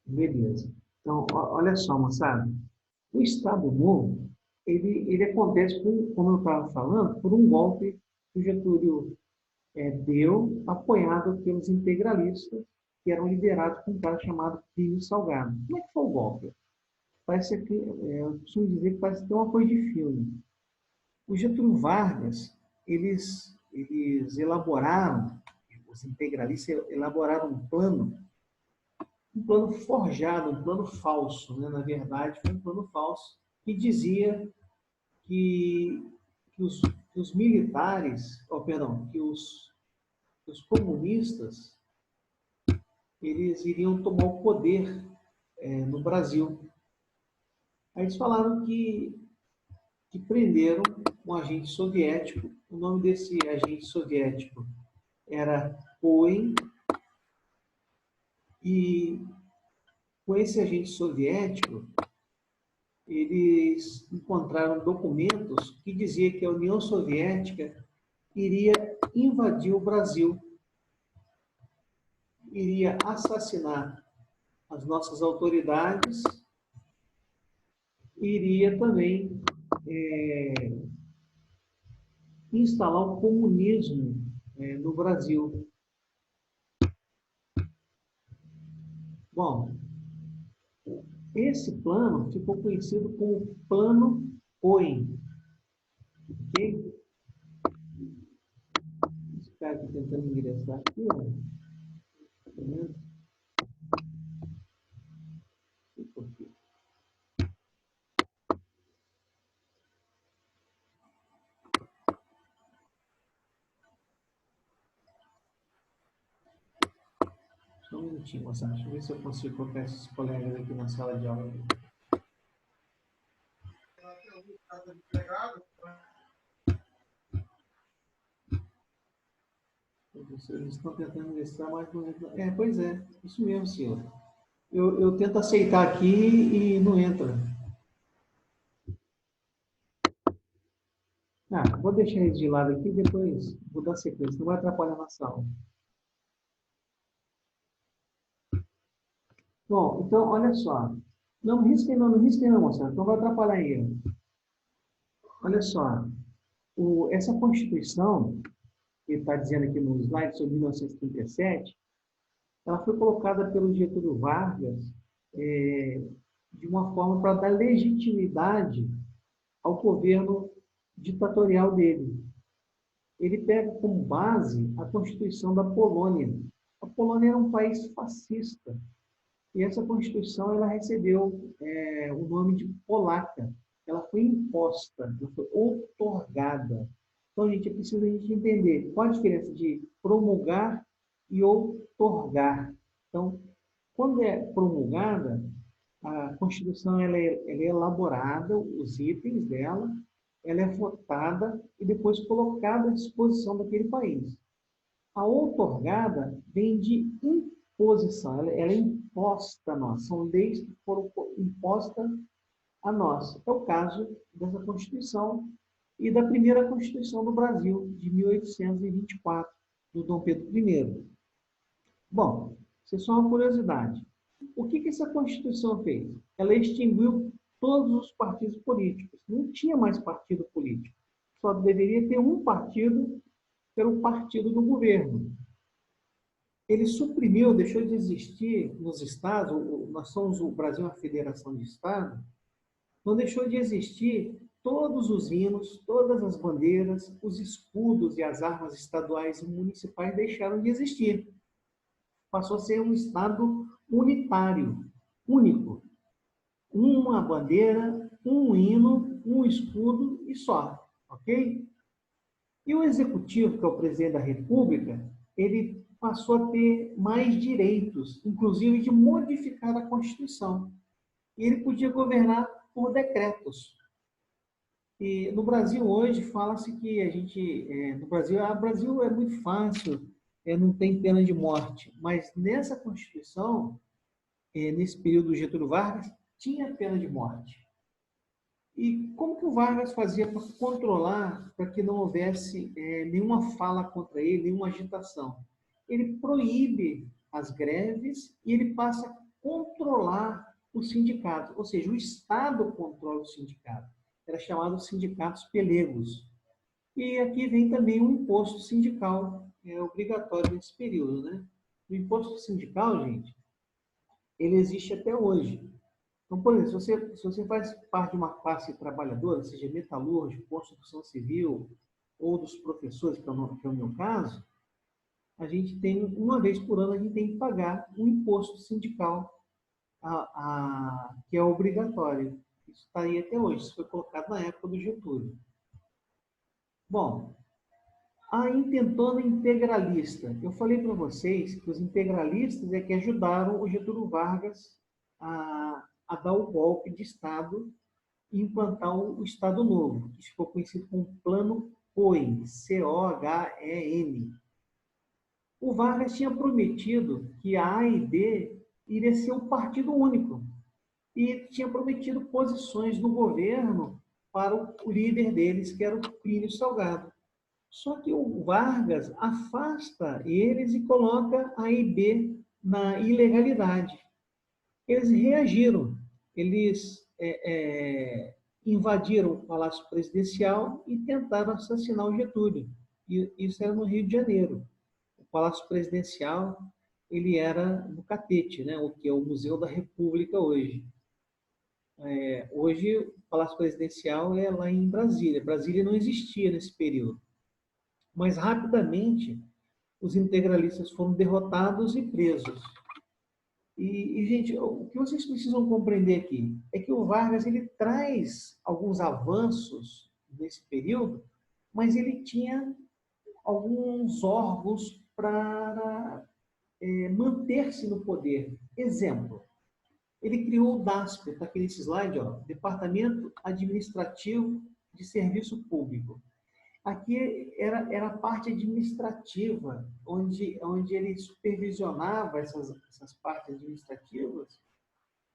Beleza. Então, olha só, moçada. O Estado Novo, ele acontece, como eu estava falando, por um golpe que o Getúlio deu, apoiado pelos integralistas, que eram liderados por um cara chamado Plínio Salgado. Como é que foi o golpe? Parece que, eu costumo dizer que parece que é uma coisa de filme. O Getúlio Vargas, eles elaboraram, os integralistas elaboraram um plano forjado, um plano falso, né? Na verdade, foi um plano falso, que dizia que, que os militares, oh, perdão, que os comunistas, eles iriam tomar o poder no Brasil. Aí eles falaram que prenderam um agente soviético. O nome desse agente soviético era Cohen, e com esse agente soviético, eles encontraram documentos que diziam que a União Soviética iria invadir o Brasil, iria assassinar as nossas autoridades, iria também instalar o comunismo no Brasil. Bom, esse plano ficou conhecido como Plano Cohen. Ok? Esse cara aqui tentando ingressar aqui, ó. Só um minutinho, moçada. Deixa eu ver se eu consigo colocar esses colegas aqui na sala de aula. Eles estão tentando ingressar, mas não entra. Pois é, isso mesmo, senhor. Eu tento aceitar aqui e não entra. Vou deixar eles de lado aqui e depois vou dar sequência. Não vai atrapalhar a nossa aula. Bom, então, olha só. Não risquem não, moçada. Não vai atrapalhar aí. Olha só. Essa Constituição, que está dizendo aqui no slide sobre 1937, ela foi colocada pelo Getúlio Vargas de uma forma para dar legitimidade ao governo ditatorial dele. Ele pega como base a Constituição da Polônia. A Polônia era um país fascista, e essa Constituição ela recebeu o nome de polaca. Ela foi imposta, ela foi outorgada. Então, gente, é preciso a gente entender qual a diferença de promulgar e outorgar. Então, quando é promulgada, a Constituição ela é elaborada, os itens dela, ela é votada e depois colocada à disposição daquele país. A outorgada vem de imposição, ela é imposta a nós, são leis que foram impostas a nós. É o caso dessa Constituição e da primeira Constituição do Brasil, de 1824, do Dom Pedro I. Bom, isso é só uma curiosidade. O que essa Constituição fez? Ela extinguiu todos os partidos políticos. Não tinha mais partido político. Só deveria ter um partido, que era o partido do governo. Ele suprimiu, deixou de existir nos estados, nós somos o Brasil, uma federação de estados, não deixou de existir todos os hinos, todas as bandeiras, os escudos e as armas estaduais e municipais deixaram de existir. Passou a ser um estado unitário, único. Uma bandeira, um hino, um escudo e só, ok? E o executivo, que é o presidente da República, ele passou a ter mais direitos, inclusive de modificar a Constituição. E ele podia governar por decretos. E no Brasil hoje fala-se que no Brasil é muito fácil, não tem pena de morte. Mas nessa Constituição, nesse período do Getúlio Vargas, tinha pena de morte. E como que o Vargas fazia para controlar, para que não houvesse nenhuma fala contra ele, nenhuma agitação? Ele proíbe as greves e ele passa a controlar os sindicatos, ou seja, o Estado controla os sindicatos. Era chamado sindicatos pelegos. E aqui vem também o imposto sindical, é obrigatório nesse período, né? O imposto sindical, gente, ele existe até hoje. Então, por exemplo, se você faz parte de uma classe trabalhadora, seja metalúrgico, construção civil, ou dos professores, que é o meu caso, a gente tem, uma vez por ano, a gente tem que pagar um imposto sindical, que é obrigatório. Isso está aí até hoje, isso foi colocado na época do Getúlio. Bom, a intentona integralista. Eu falei para vocês que os integralistas é que ajudaram o Getúlio Vargas a dar o golpe de Estado e implantar o Estado Novo, que ficou conhecido como Plano Cohen, C-O-H-E-N. O Vargas tinha prometido que a AID iria ser um partido único e tinha prometido posições no governo para o líder deles, que era o Plínio Salgado. Só que o Vargas afasta eles e coloca a AIB na ilegalidade. Eles reagiram, eles invadiram o Palácio Presidencial e tentaram assassinar o Getúlio. E isso era no Rio de Janeiro. O Palácio Presidencial ele era no Catete, né? O que é o Museu da República hoje. Hoje, o Palácio Presidencial é lá em Brasília. Brasília não existia nesse período. Mas, rapidamente, os integralistas foram derrotados e presos. Gente, o que vocês precisam compreender aqui é que o Vargas ele traz alguns avanços nesse período, mas ele tinha alguns órgãos para manter-se no poder. Exemplo, ele criou o DASP, está aqui nesse slide, ó, Departamento Administrativo de Serviço Público. Aqui era a parte administrativa, onde ele supervisionava essas partes administrativas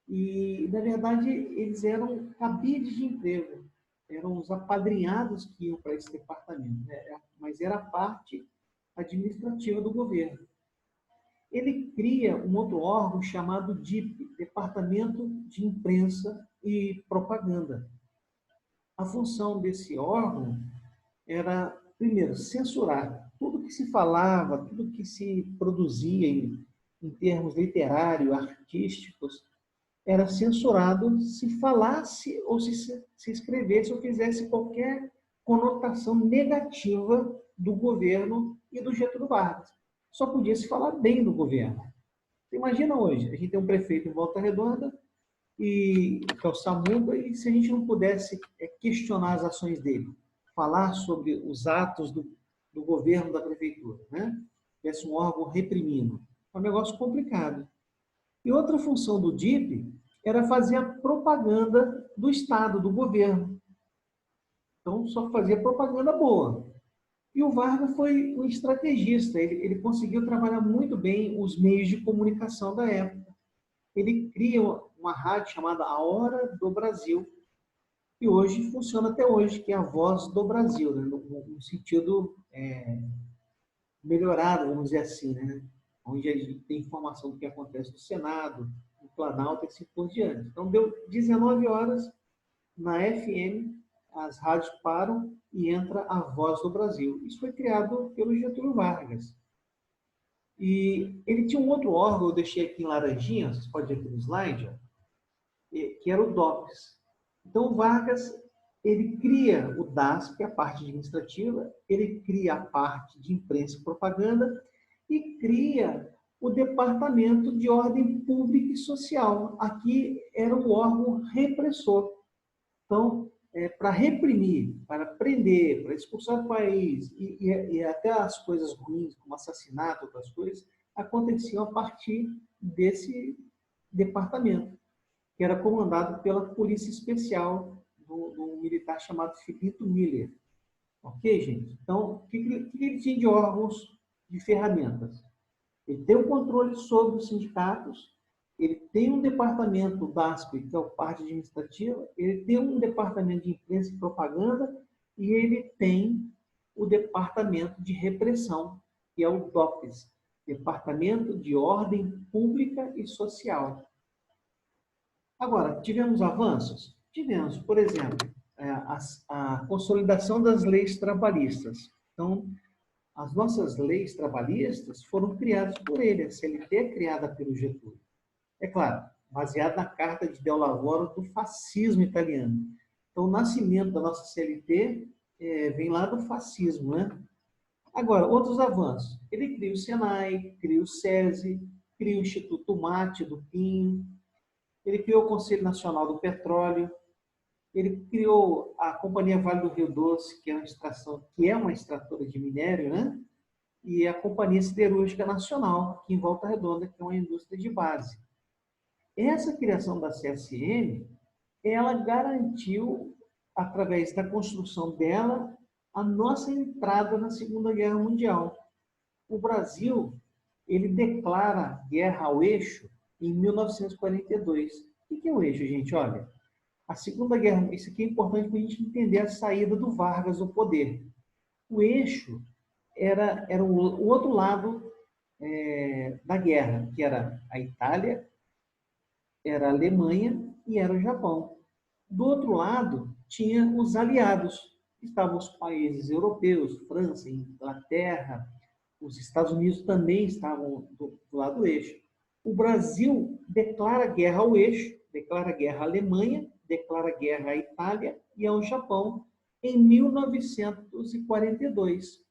e, na verdade, eles eram cabides de emprego, eram os apadrinhados que iam para esse departamento, né? Mas era a parte administrativa do governo. Ele cria um outro órgão chamado DIP, Departamento de Imprensa e Propaganda. A função desse órgão era, primeiro, censurar tudo que se falava, tudo que se produzia em termos literários, artísticos, era censurado se falasse ou se escrevesse ou fizesse qualquer conotação negativa do governo e do Getúlio Vargas. Só podia se falar bem do governo. Imagina hoje, a gente tem um prefeito em Volta Redonda, que é o Samuca, e se a gente não pudesse questionar as ações dele, falar sobre os atos do governo da prefeitura, né? Tivesse um órgão reprimindo. É um negócio complicado. E outra função do DIP era fazer a propaganda do Estado, do governo. Então, só fazia propaganda boa. E o Vargas foi um estrategista, ele conseguiu trabalhar muito bem os meios de comunicação da época. Ele cria uma rádio chamada A Hora do Brasil, que hoje funciona até hoje, que é a Voz do Brasil, né? No sentido melhorado, vamos dizer assim, né? Onde a gente tem informação do que acontece no Senado, no Planalto e assim por diante. Então, deu 19 horas na FM, as rádios param e entra a Voz do Brasil. Isso foi criado pelo Getúlio Vargas. E ele tinha um outro órgão, eu deixei aqui em laranjinha, vocês podem ver aqui no slide, ó, que era o DOPS. Então, o Vargas, ele cria o DASP, a parte administrativa, ele cria a parte de imprensa e propaganda e cria o Departamento de Ordem Pública e Social. Aqui era o órgão repressor. Então, para reprimir, para prender, para expulsar do país e até as coisas ruins, como assassinato, outras coisas, aconteciam a partir desse departamento, que era comandado pela Polícia Especial do militar chamado Filippo Miller. Ok, gente? Então, o que ele tinha de órgãos, de ferramentas? Ele tem o controle sobre os sindicatos, ele tem um departamento DASP, que é a parte administrativa, ele tem um departamento de imprensa e propaganda, e ele tem o departamento de repressão, que é o DOPS, Departamento de Ordem Pública e Social. Agora, tivemos avanços? Tivemos, por exemplo, a consolidação das leis trabalhistas. Então, as nossas leis trabalhistas foram criadas por ele, a CLT é criada pelo Getúlio. É claro, baseado na Carta de Del Lavoro do fascismo italiano. Então, o nascimento da nossa CLT vem lá do fascismo, né? Agora, outros avanços. Ele cria o Senai, cria o SESI, cria o Instituto Mate do Pinho, ele criou o Conselho Nacional do Petróleo, ele criou a Companhia Vale do Rio Doce, que é uma extratora de minério, né? E a Companhia Siderúrgica Nacional, aqui em Volta Redonda, que é uma indústria de base. Essa criação da CSN, ela garantiu, através da construção dela, a nossa entrada na Segunda Guerra Mundial. O Brasil, ele declara guerra ao eixo em 1942. O que é o eixo, gente? Olha, a Segunda Guerra, isso aqui é importante para a gente entender a saída do Vargas do poder. O eixo era o outro lado da guerra, que era a Itália, era a Alemanha e era o Japão. Do outro lado, tinha os aliados. Estavam os países europeus, França, Inglaterra, os Estados Unidos também estavam do lado do eixo. O Brasil declara guerra ao eixo, declara guerra à Alemanha, declara guerra à Itália e ao Japão em 1942.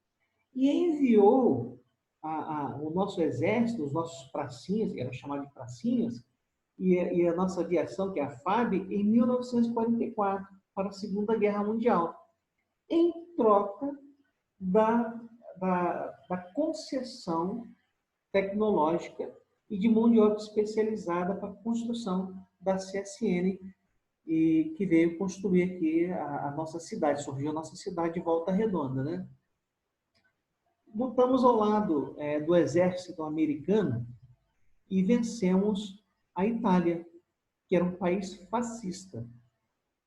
E enviou o nosso exército, os nossos pracinhas, era chamado de pracinhas, e a nossa aviação, que é a FAB, em 1944, para a Segunda Guerra Mundial, em troca da concessão tecnológica e de mão de obra especializada para a construção da CSN, e que veio construir aqui a nossa cidade, surgiu a nossa cidade de Volta Redonda, né? Lutamos ao lado do exército americano e vencemos a Itália, que era um país fascista.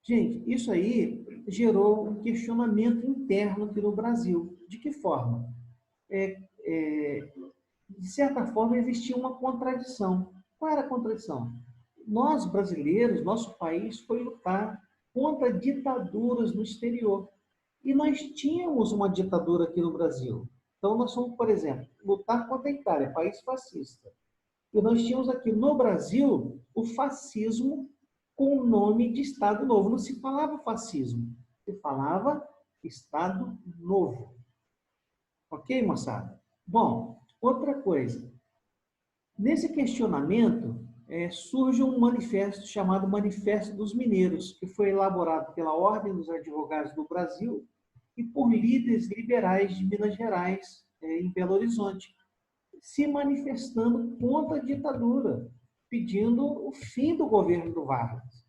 Gente, isso aí gerou um questionamento interno aqui no Brasil. De que forma? De certa forma, existia uma contradição. Qual era a contradição? Nós, brasileiros, nosso país foi lutar contra ditaduras no exterior. E nós tínhamos uma ditadura aqui no Brasil. Então, nós fomos, por exemplo, lutar contra a Itália, país fascista. E nós tínhamos aqui no Brasil o fascismo com o nome de Estado Novo. Não se falava fascismo, se falava Estado Novo. Ok, moçada? Bom, outra coisa. Nesse questionamento, surge um manifesto chamado Manifesto dos Mineiros, que foi elaborado pela Ordem dos Advogados do Brasil e por líderes liberais de Minas Gerais, em Belo Horizonte, se manifestando contra a ditadura, pedindo o fim do governo do Vargas.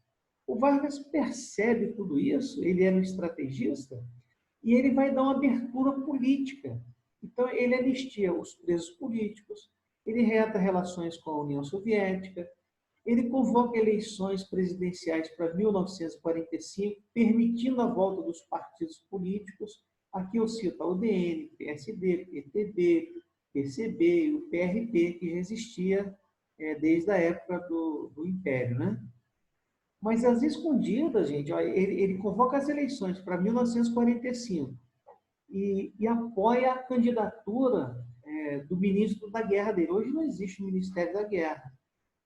O Vargas percebe tudo isso, ele era um estrategista, e ele vai dar uma abertura política. Então, ele anistia os presos políticos, ele reata relações com a União Soviética, ele convoca eleições presidenciais para 1945, permitindo a volta dos partidos políticos. Aqui eu cito a UDN, PSD, PTB, PCB e o PRP, que já existia desde a época do Império, né? Mas às escondidas, gente, ele convoca as eleições para 1945 e apoia a candidatura do ministro da Guerra dele. Hoje não existe o Ministério da Guerra,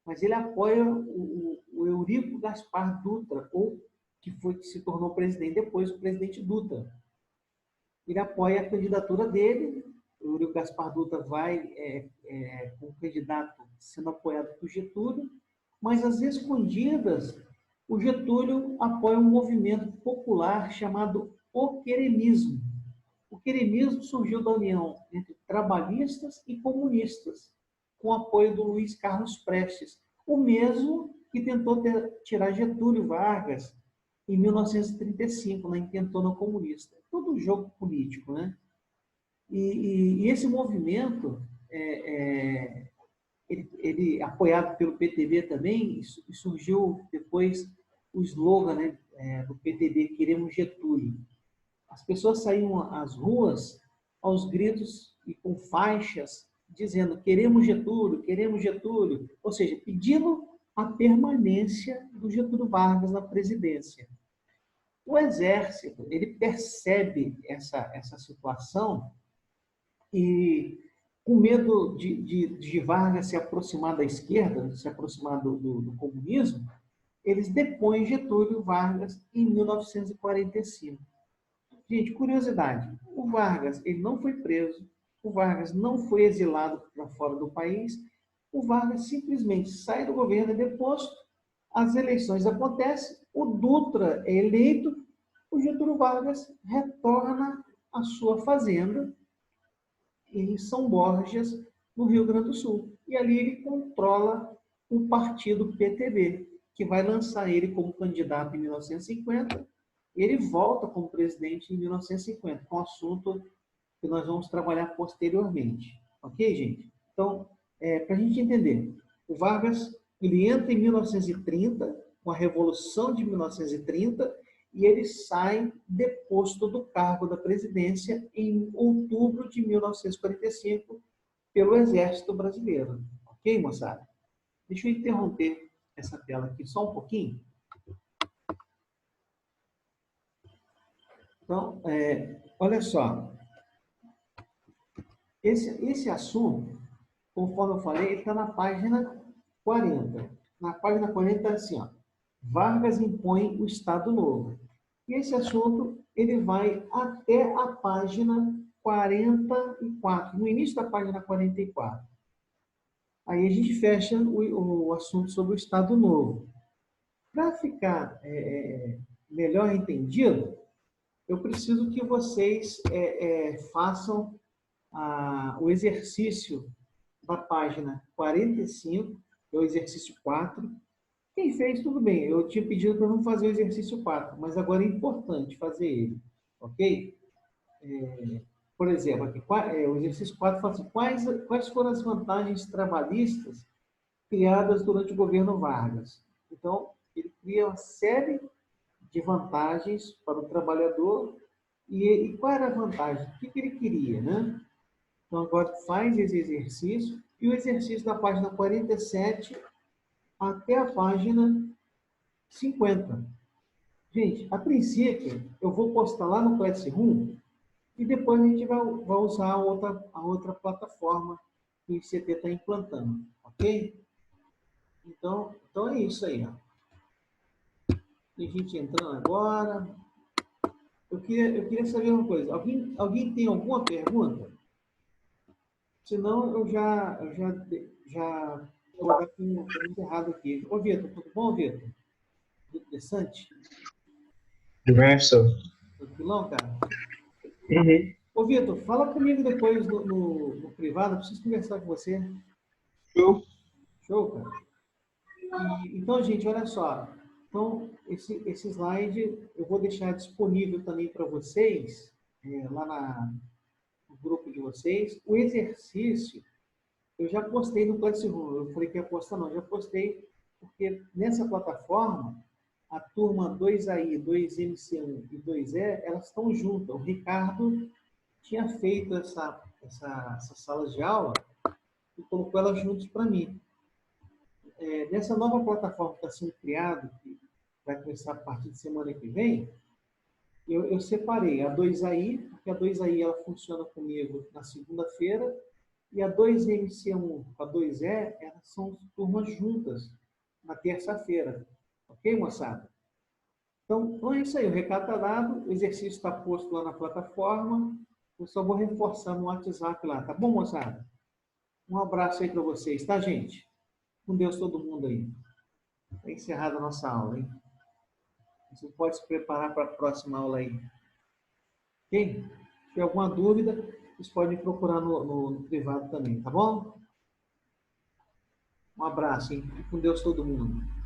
mas ele apoia o Eurico Gaspar Dutra, que se tornou presidente depois, o presidente Dutra. Ele apoia a candidatura dele, o Eurico Gaspar Dutra vai como candidato sendo apoiado por Getúlio, mas às escondidas, o Getúlio apoia um movimento popular chamado o queremismo. O queremismo surgiu da união entre trabalhistas e comunistas, com apoio do Luiz Carlos Prestes, o mesmo que tentou tirar Getúlio Vargas em 1935, na intentona comunista. Todo um jogo político, né? E esse movimento, ele apoiado pelo PTB também, e surgiu depois o slogan, né, do PTB, Queremos Getúlio. As pessoas saíam às ruas aos gritos e com faixas dizendo queremos Getúlio, ou seja, pedindo a permanência do Getúlio Vargas na presidência. O Exército, ele percebe essa situação e, com medo de Vargas se aproximar da esquerda, se aproximar do comunismo, eles depõem Getúlio Vargas em 1945. Gente, curiosidade, o Vargas ele não foi preso, o Vargas não foi exilado para fora do país, o Vargas simplesmente sai do governo, é deposto, as eleições acontecem, o Dutra é eleito, o Getúlio Vargas retorna à sua fazenda em São Borjas, no Rio Grande do Sul. E ali ele controla o partido PTB, que vai lançar ele como candidato em 1950, e ele volta como presidente em 1950, com um assunto que nós vamos trabalhar posteriormente. Ok, gente? Então, para a gente entender, o Vargas ele entra em 1930, com a Revolução de 1930, e ele sai deposto do cargo da presidência em outubro de 1945 pelo Exército Brasileiro. Ok, moçada? Deixa eu interromper essa tela aqui só um pouquinho. Então, olha só. Esse assunto, conforme eu falei, ele está na página 40. Na página 40 está assim, ó, Vargas impõe o Estado Novo. E esse assunto ele vai até a página 44, no início da página 44. Aí a gente fecha o assunto sobre o Estado Novo. Para ficar melhor entendido, eu preciso que vocês façam o exercício da página 45, que é o exercício 4. Quem fez, tudo bem. Eu tinha pedido para não fazer o exercício 4, mas agora é importante fazer ele. Ok? Por exemplo, aqui, o exercício 4 fala assim, quais foram as vantagens trabalhistas criadas durante o governo Vargas? Então, ele cria uma série de vantagens para o trabalhador e qual era a vantagem? O que ele queria, né? Então, agora faz esse exercício e o exercício da página 47 até a página 50. Gente, a princípio, eu vou postar lá no Classroom e depois a gente vai usar a outra plataforma que o ICT está implantando, ok? Então é isso aí. Ó. Tem gente entrando agora. Eu queria saber uma coisa. Alguém tem alguma pergunta? Senão eu já vou dar com encerrado aqui. Ô, Vitor, tudo bom, Vitor? Interessante? Tudo bem, professor? Tranquilão, cara? Uhum. Ô, Vitor, fala comigo depois no privado, eu preciso conversar com você. Show. Show, cara? Então, gente, olha só. Então, esse slide eu vou deixar disponível também para vocês, lá no grupo de vocês. O exercício, eu já postei no Classroom. Eu falei que ia postar, não. Já postei, porque nessa plataforma, a turma 2AI, 2MC1 e 2E, elas estão juntas. O Ricardo tinha feito essa sala de aula e colocou elas juntas para mim. Nessa nova plataforma que está sendo criada, que vai começar a partir de semana que vem, eu separei a 2AI, porque a 2AI ela funciona comigo na segunda-feira, e a 2MC1 com a 2E, elas são turmas juntas na terça-feira. Ok, moçada? Então é isso aí, o recado está dado, o exercício está posto lá na plataforma, eu só vou reforçar no WhatsApp lá, tá bom, moçada? Um abraço aí para vocês, tá, gente? Com Deus todo mundo aí. Está encerrada a nossa aula, hein? Você pode se preparar para a próxima aula aí. Ok? Se tiver alguma dúvida, vocês podem procurar no privado também, tá bom? Um abraço, hein? Com Deus todo mundo.